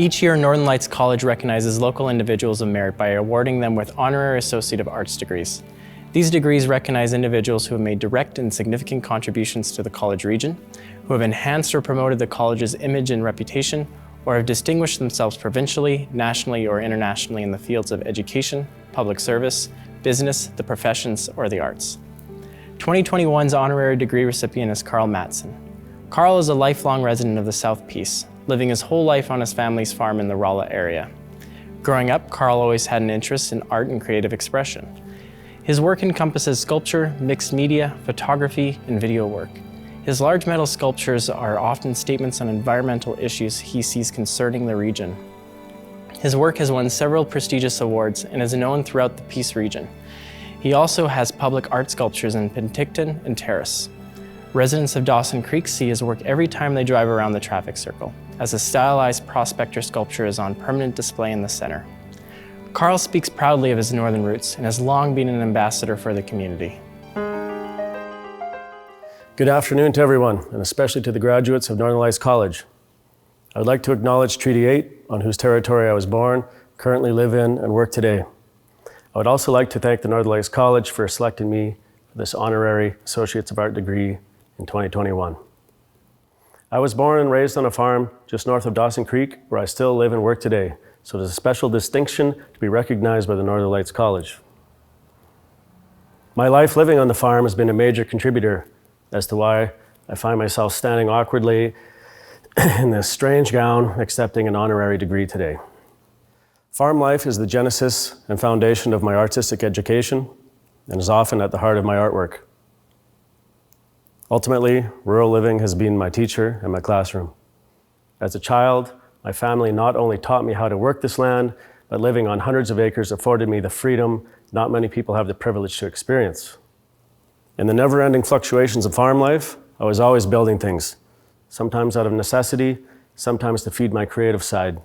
Each year, Northern Lights College recognizes local individuals of merit by awarding them with Honorary Associate of Arts degrees. These degrees recognize individuals who have made direct and significant contributions to the college region, who have enhanced or promoted the college's image and reputation, or have distinguished themselves provincially, nationally, or internationally in the fields of education, public service, business, the professions, or the arts. 2021's honorary degree recipient is Carl Matson. Carl is a lifelong resident of the South Peace, living his whole life on his family's farm in the Rolla area. Growing up, Carl always had an interest in art and creative expression. His work encompasses sculpture, mixed media, photography, and video work. His large metal sculptures are often statements on environmental issues he sees concerning the region. His work has won several prestigious awards and is known throughout the Peace region. He also has public art sculptures in Penticton and Terrace. Residents of Dawson Creek see his work every time they drive around the traffic circle, as a stylized prospector sculpture is on permanent display in the center. Carl speaks proudly of his northern roots and has long been an ambassador for the community. Good afternoon to everyone, and especially to the graduates of Northern Lights College. I would like to acknowledge Treaty 8, on whose territory I was born, currently live in, and work today. I would also like to thank the Northern Lights College for selecting me for this honorary Associates of Art degree in 2021. I was born and raised on a farm just north of Dawson Creek, where I still live and work today, so it is a special distinction to be recognized by the Northern Lights College. My life living on the farm has been a major contributor as to why I find myself standing awkwardly in this strange gown accepting an honorary degree today. Farm life is the genesis and foundation of my artistic education and is often at the heart of my artwork. Ultimately, rural living has been my teacher and my classroom. As a child, my family not only taught me how to work this land, but living on hundreds of acres afforded me the freedom not many people have the privilege to experience. In the never-ending fluctuations of farm life, I was always building things, sometimes out of necessity, sometimes to feed my creative side.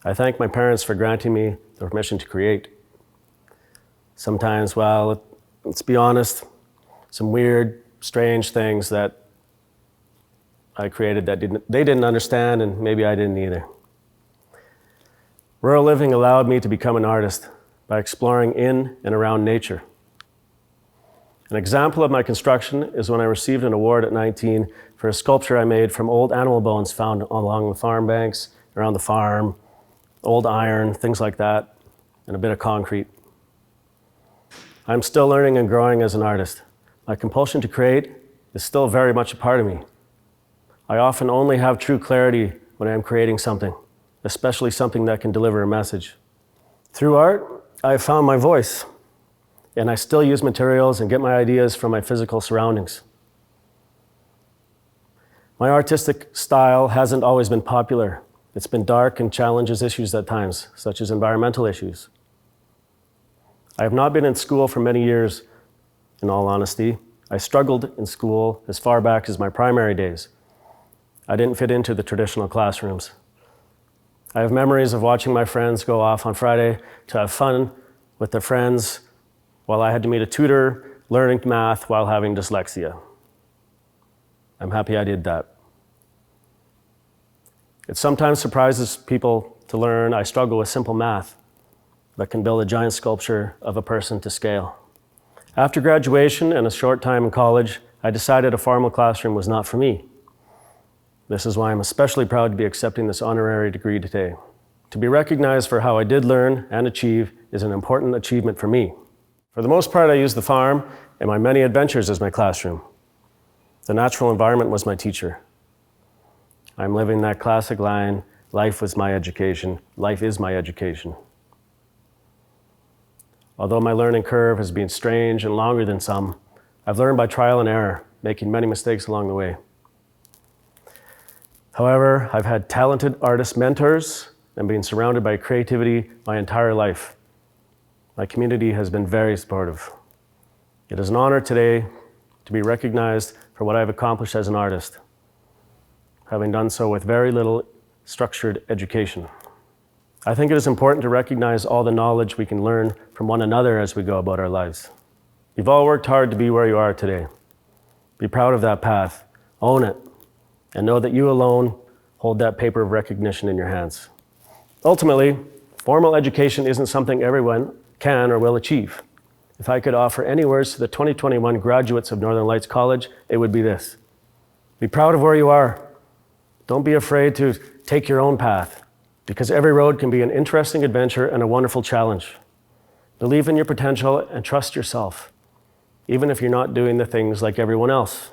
I thank my parents for granting me the permission to create. Sometimes, well, let's be honest, some weird, strange things that I created that they didn't understand, and maybe I didn't either. Rural living allowed me to become an artist by exploring in and around nature. An example of my construction is when I received an award at 19 for a sculpture I made from old animal bones found along the farm banks, around the farm, old iron, things like that, and a bit of concrete. I'm still learning and growing as an artist. My compulsion to create is still very much a part of me. I often only have true clarity when I am creating something, especially something that can deliver a message. Through art, I have found my voice, and I still use materials and get my ideas from my physical surroundings. My artistic style hasn't always been popular. It's been dark and challenges issues at times, such as environmental issues. I have not been in school for many years, in all honesty. I struggled in school as far back as my primary days. I didn't fit into the traditional classrooms. I have memories of watching my friends go off on Friday to have fun with their friends while I had to meet a tutor, learning math while having dyslexia. I'm happy I did that. It sometimes surprises people to learn I struggle with simple math that can build a giant sculpture of a person to scale. After graduation and a short time in college, I decided a formal classroom was not for me. This is why I'm especially proud to be accepting this honorary degree today. To be recognized for how I did learn and achieve is an important achievement for me. For the most part, I used the farm and my many adventures as my classroom. The natural environment was my teacher. I'm living that classic line, life was my education, life is my education. Although my learning curve has been strange and longer than some, I've learned by trial and error, making many mistakes along the way. However, I've had talented artist mentors and been surrounded by creativity my entire life. My community has been very supportive. It is an honor today to be recognized for what I've accomplished as an artist, having done so with very little structured education. I think it is important to recognize all the knowledge we can learn from one another as we go about our lives. You've all worked hard to be where you are today. Be proud of that path, own it, and know that you alone hold that paper of recognition in your hands. Ultimately, formal education isn't something everyone can or will achieve. If I could offer any words to the 2021 graduates of Northern Lights College, it would be this. Be proud of where you are. Don't be afraid to take your own path, because every road can be an interesting adventure and a wonderful challenge. Believe in your potential and trust yourself, even if you're not doing the things like everyone else.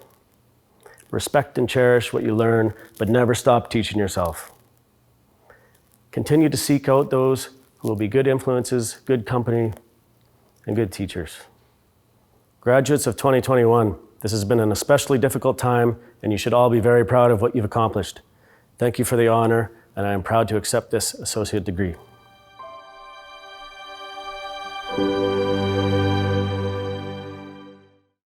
Respect and cherish what you learn, but never stop teaching yourself. Continue to seek out those who will be good influences, good company, and good teachers. Graduates of 2021, this has been an especially difficult time, and you should all be very proud of what you've accomplished. Thank you for the honor, and I am proud to accept this associate degree.